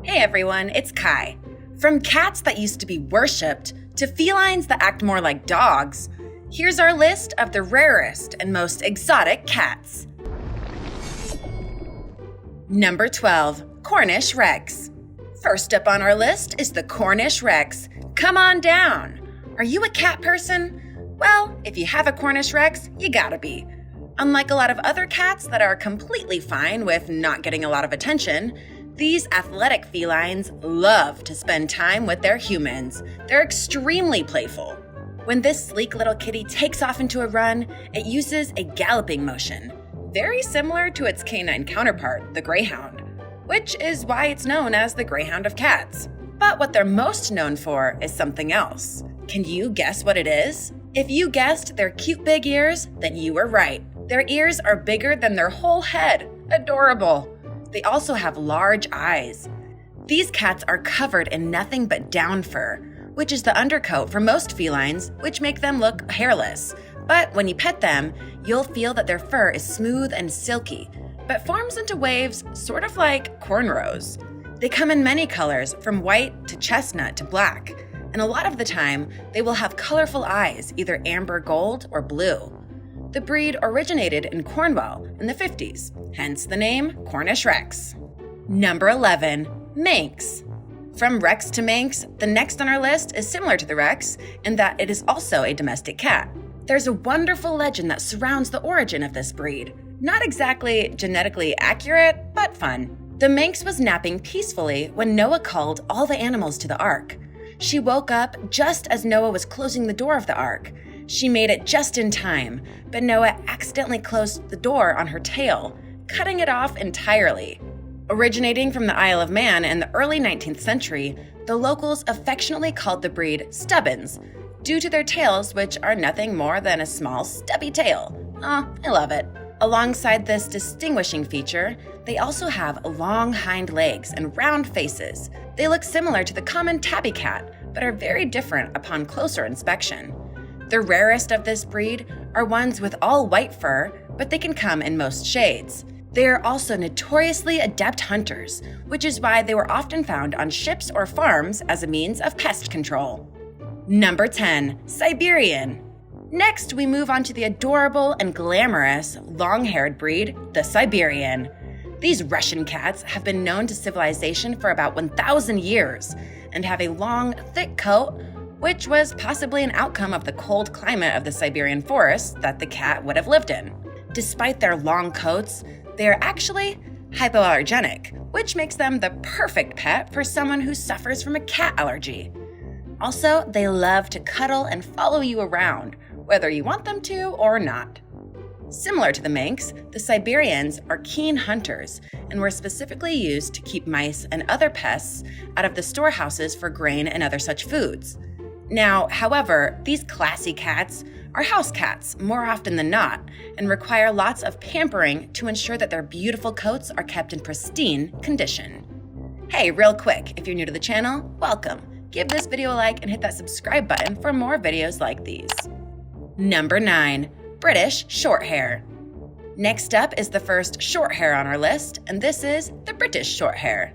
Hey everyone, it's Kai. From cats that used to be worshipped to felines that act more like dogs, here's our list of the rarest and most exotic cats. Number 12, Cornish Rex. First up on our list is the Cornish Rex. Come on down. Are you a cat person? Well, if you have a Cornish Rex, you gotta be. Unlike a lot of other cats that are completely fine with not getting a lot of attention, these athletic felines love to spend time with their humans. They're extremely playful. When this sleek little kitty takes off into a run, it uses a galloping motion, very similar to its canine counterpart, the greyhound, which is why it's known as the greyhound of cats. But what they're most known for is something else. Can you guess what it is? If you guessed their cute big ears, then you were right. Their ears are bigger than their whole head. Adorable. They also have large eyes. These cats are covered in nothing but down fur, which is the undercoat for most felines, which make them look hairless. But when you pet them, you'll feel that their fur is smooth and silky, but forms into waves sort of like cornrows. They come in many colors, from white to chestnut to black, and a lot of the time, they will have colorful eyes, either amber gold or blue. The breed originated in Cornwall in the 50s, hence the name Cornish Rex. Number 11, Minx. From Rex to Minx, the next on our list is similar to the Rex in that it is also a domestic cat. There's a wonderful legend that surrounds the origin of this breed. Not exactly genetically accurate, but fun. The Minx was napping peacefully when Noah called all the animals to the ark. She woke up just as Noah was closing the door of the ark. She made it just in time, but Noah accidentally closed the door on her tail, cutting it off entirely. Originating from the Isle of Man in the early 19th century, the locals affectionately called the breed Stubbins, due to their tails, which are nothing more than a small stubby tail. I love it. Alongside this distinguishing feature, they also have long hind legs and round faces. They look similar to the common tabby cat, but are very different upon closer inspection. The rarest of this breed are ones with all white fur, but they can come in most shades. They are also notoriously adept hunters, which is why they were often found on ships or farms as a means of pest control. Number 10, Siberian. Next, we move on to the adorable and glamorous long-haired breed, the Siberian. These Russian cats have been known to civilization for about 1,000 years and have a long, thick coat, which was possibly an outcome of the cold climate of the Siberian forests that the cat would have lived in. Despite their long coats, they are actually hypoallergenic, which makes them the perfect pet for someone who suffers from a cat allergy. Also, they love to cuddle and follow you around, whether you want them to or not. Similar to the Manx, the Siberians are keen hunters and were specifically used to keep mice and other pests out of the storehouses for grain and other such foods. Now, however, these classy cats are house cats more often than not and require lots of pampering to ensure that their beautiful coats are kept in pristine condition. Hey, real quick, if you're new to the channel, welcome. Give this video a like and hit that subscribe button for more videos like these. Number 9, British Shorthair. Next up is the first Shorthair on our list, and this is the British Shorthair.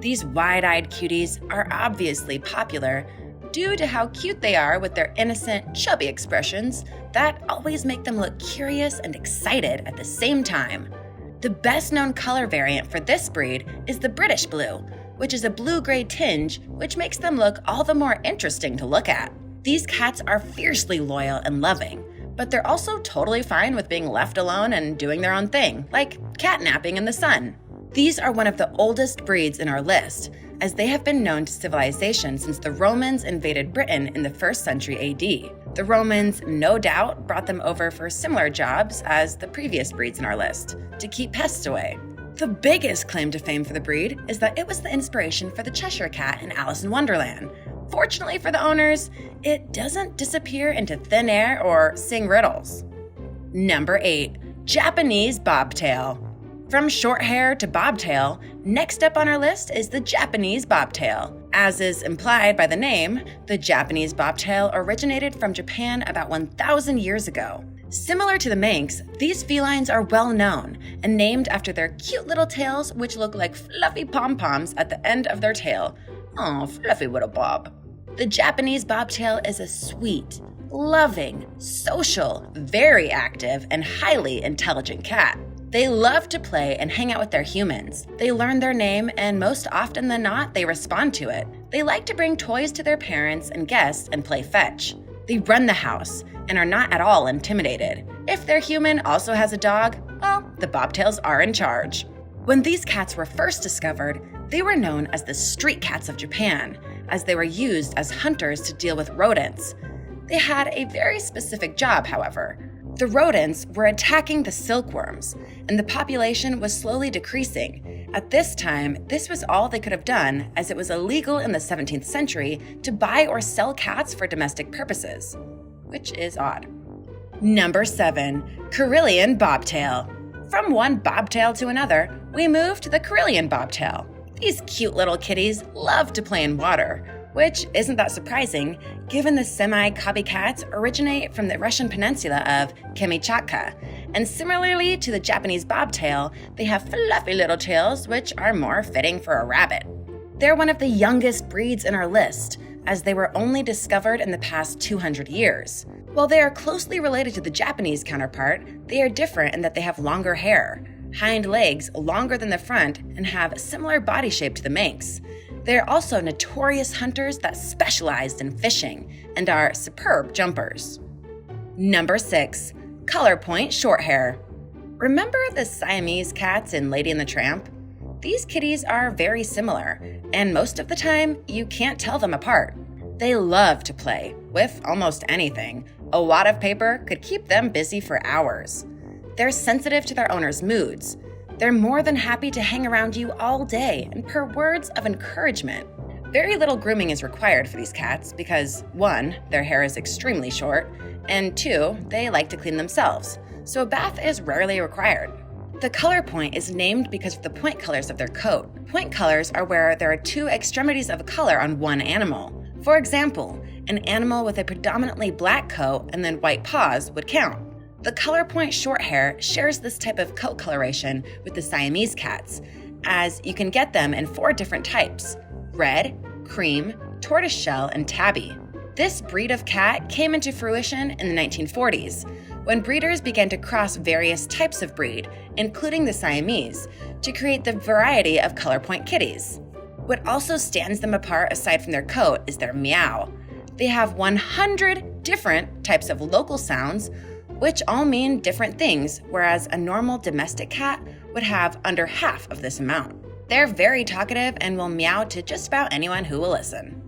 These wide-eyed cuties are obviously popular due to how cute they are with their innocent, chubby expressions that always make them look curious and excited at the same time. The best-known color variant for this breed is the British Blue, which is a blue-gray tinge, which makes them look all the more interesting to look at. These cats are fiercely loyal and loving, but they're also totally fine with being left alone and doing their own thing, like catnapping in the sun. These are one of the oldest breeds in our list, as they have been known to civilization since the Romans invaded Britain in the 1st century AD. The Romans, no doubt, brought them over for similar jobs as the previous breeds in our list, to keep pests away. The biggest claim to fame for the breed is that it was the inspiration for the Cheshire Cat in Alice in Wonderland. Fortunately for the owners, it doesn't disappear into thin air or sing riddles. Number 8, Japanese Bobtail. From Shorthair to Bobtail, next up on our list is the Japanese Bobtail. As is implied by the name, the Japanese Bobtail originated from Japan about 1,000 years ago. Similar to the Manx, these felines are well known and named after their cute little tails, which look like fluffy pom-poms at the end of their tail. Oh, fluffy little bob. The Japanese bobtail is a sweet, loving, social, very active, and highly intelligent cat. They love to play and hang out with their humans. They learn their name, and most often than not, they respond to it. They like to bring toys to their parents and guests and play fetch. They run the house and are not at all intimidated. If their human also has a dog, well, the bobtails are in charge. When these cats were first discovered, they were known as the street cats of Japan, as they were used as hunters to deal with rodents. They had a very specific job, however. The rodents were attacking the silkworms, and the population was slowly decreasing. At this time, this was all they could have done, as it was illegal in the 17th century to buy or sell cats for domestic purposes, which is odd. Number 7. Karelian Bobtail. From one bobtail to another, we move to the Karelian Bobtail. These cute little kitties love to play in water, which isn't that surprising, given the semi-copycats originate from the Russian peninsula of Kamchatka, and similarly to the Japanese bobtail, they have fluffy little tails which are more fitting for a rabbit. They're one of the youngest breeds in our list, as they were only discovered in the past 200 years. While they are closely related to the Japanese counterpart, they are different in that they have longer hair, hind legs longer than the front, and have a similar body shape to the Minx. They are also notorious hunters that specialized in fishing and are superb jumpers. Number 6. Color Point Shorthair. Remember the Siamese cats in Lady and the Tramp? These kitties are very similar, and most of the time, you can't tell them apart. They love to play with almost anything. A wad of paper could keep them busy for hours. They're sensitive to their owner's moods. They're more than happy to hang around you all day and purr words of encouragement. Very little grooming is required for these cats because 1, their hair is extremely short, and 2, they like to clean themselves, so a bath is rarely required. The color point is named because of the point colors of their coat. Point colors are where there are 2 extremities of a color on one animal. For example, an animal with a predominantly black coat and then white paws would count. The color point Shorthair shares this type of coat coloration with the Siamese cats, as you can get them in 4 different types: red, cream, tortoiseshell, and tabby. This breed of cat came into fruition in the 1940s, when breeders began to cross various types of breed, including the Siamese, to create the variety of color point kitties. What also stands them apart aside from their coat is their meow. They have 100 different types of local sounds, which all mean different things, whereas a normal domestic cat would have under half of this amount. They're very talkative and will meow to just about anyone who will listen.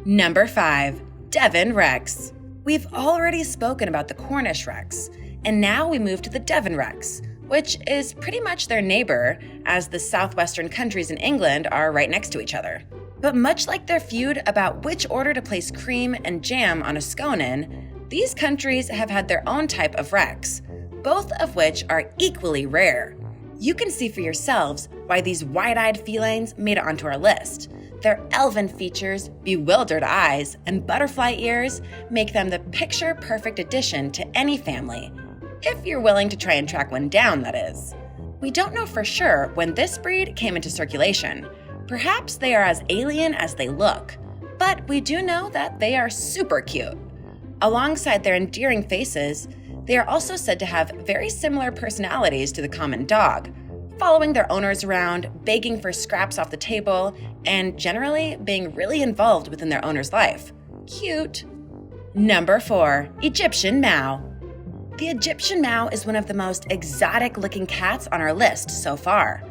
Number 5. Devon Rex. We've already spoken about the Cornish Rex, and now we move to the Devon Rex, which is pretty much their neighbor, as the southwestern countries in England are right next to each other. But much like their feud about which order to place cream and jam on a scone in, these countries have had their own type of Rex, both of which are equally rare. You can see for yourselves why these wide-eyed felines made it onto our list. Their elven features, bewildered eyes, and butterfly ears make them the picture-perfect addition to any family, if you're willing to try and track one down, that is. We don't know for sure when this breed came into circulation. Perhaps they are as alien as they look, but we do know that they are super cute. Alongside their endearing faces, they are also said to have very similar personalities to the common dog, following their owners around, begging for scraps off the table, and generally being really involved within their owner's life. Cute. Number 4. Egyptian Mau. The Egyptian Mau is one of the most exotic-looking cats on our list so far.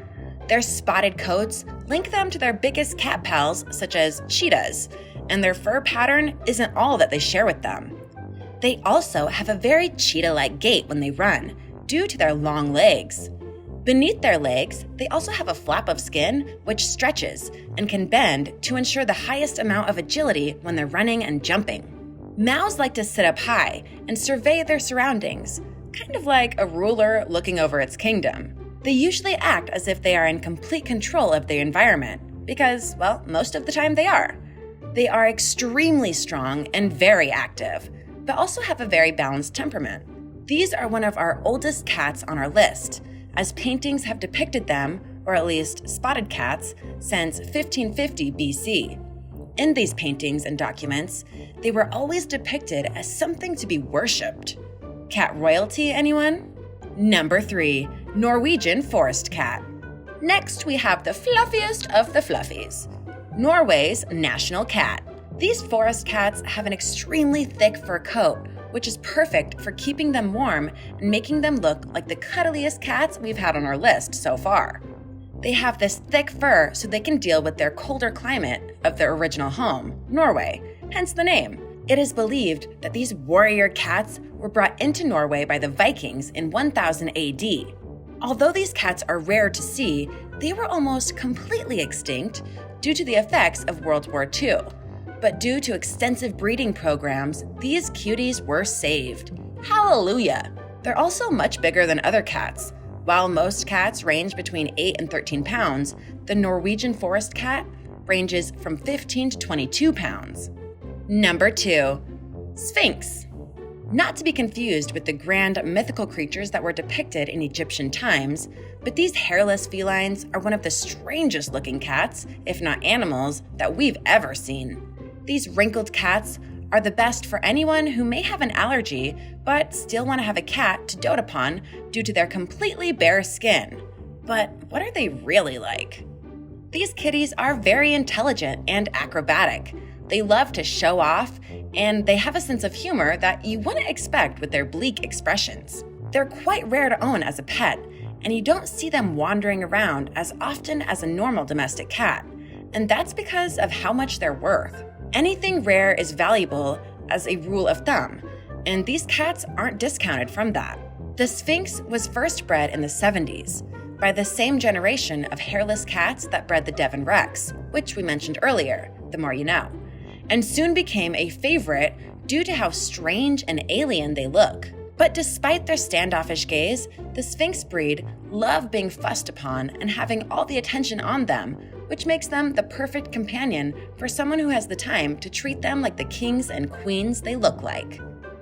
Their spotted coats link them to their biggest cat pals, such as cheetahs, and their fur pattern isn't all that they share with them. They also have a very cheetah-like gait when they run, due to their long legs. Beneath their legs, they also have a flap of skin which stretches and can bend to ensure the highest amount of agility when they're running and jumping. Maus like to sit up high and survey their surroundings, kind of like a ruler looking over its kingdom. They usually act as if they are in complete control of their environment, because, well, most of the time they are. They are extremely strong and very active, but also have a very balanced temperament. These are one of our oldest cats on our list, as paintings have depicted them, or at least spotted cats, since 1550 BC. In these paintings and documents, they were always depicted as something to be worshipped. Cat royalty, anyone? Number 3, Norwegian Forest Cat. Next, we have the fluffiest of the fluffies, Norway's national cat. These forest cats have an extremely thick fur coat, which is perfect for keeping them warm and making them look like the cuddliest cats we've had on our list so far. They have this thick fur so they can deal with their colder climate of their original home, Norway, hence the name. It is believed that these warrior cats were brought into Norway by the Vikings in 1000 AD. Although these cats are rare to see, they were almost completely extinct due to the effects of World War II. But due to extensive breeding programs, these cuties were saved. Hallelujah! They're also much bigger than other cats. While most cats range between 8 and 13 pounds, the Norwegian Forest Cat ranges from 15 to 22 pounds. Number 2, Sphinx. Not to be confused with the grand mythical creatures that were depicted in Egyptian times, but these hairless felines are one of the strangest looking cats, if not animals, that we've ever seen. These wrinkled cats are the best for anyone who may have an allergy but still want to have a cat to dote upon due to their completely bare skin. But what are they really like? These kitties are very intelligent and acrobatic. They love to show off, and they have a sense of humor that you wouldn't expect with their bleak expressions. They're quite rare to own as a pet, and you don't see them wandering around as often as a normal domestic cat, and that's because of how much they're worth. Anything rare is valuable as a rule of thumb, and these cats aren't discounted from that. The Sphinx was first bred in the 70s by the same generation of hairless cats that bred the Devon Rex, which we mentioned earlier, the more you know, and soon became a favorite due to how strange and alien they look. But despite their standoffish gaze, the Sphinx breed love being fussed upon and having all the attention on them, which makes them the perfect companion for someone who has the time to treat them like the kings and queens they look like.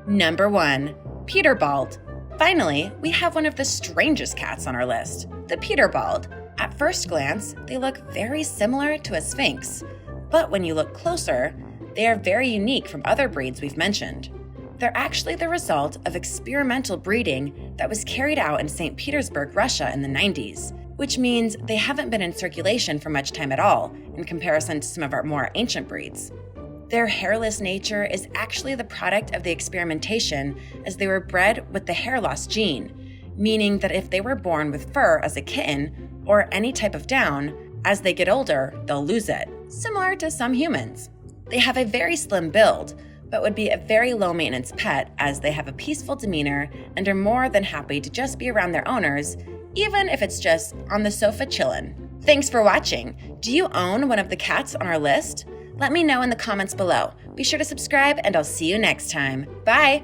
Number 1, Peterbald. Finally, we have one of the strangest cats on our list, the Peterbald. At first glance, they look very similar to a Sphinx, but when you look closer, they are very unique from other breeds we've mentioned. They're actually the result of experimental breeding that was carried out in St. Petersburg, Russia in the 90s, which means they haven't been in circulation for much time at all in comparison to some of our more ancient breeds. Their hairless nature is actually the product of the experimentation, as they were bred with the hair loss gene, meaning that if they were born with fur as a kitten or any type of down, as they get older, they'll lose it, similar to some humans. They have a very slim build, but would be a very low-maintenance pet as they have a peaceful demeanor and are more than happy to just be around their owners, even if it's just on the sofa chillin'. Thanks for watching. Do you own one of the cats on our list? Let me know in the comments below. Be sure to subscribe, and I'll see you next time. Bye!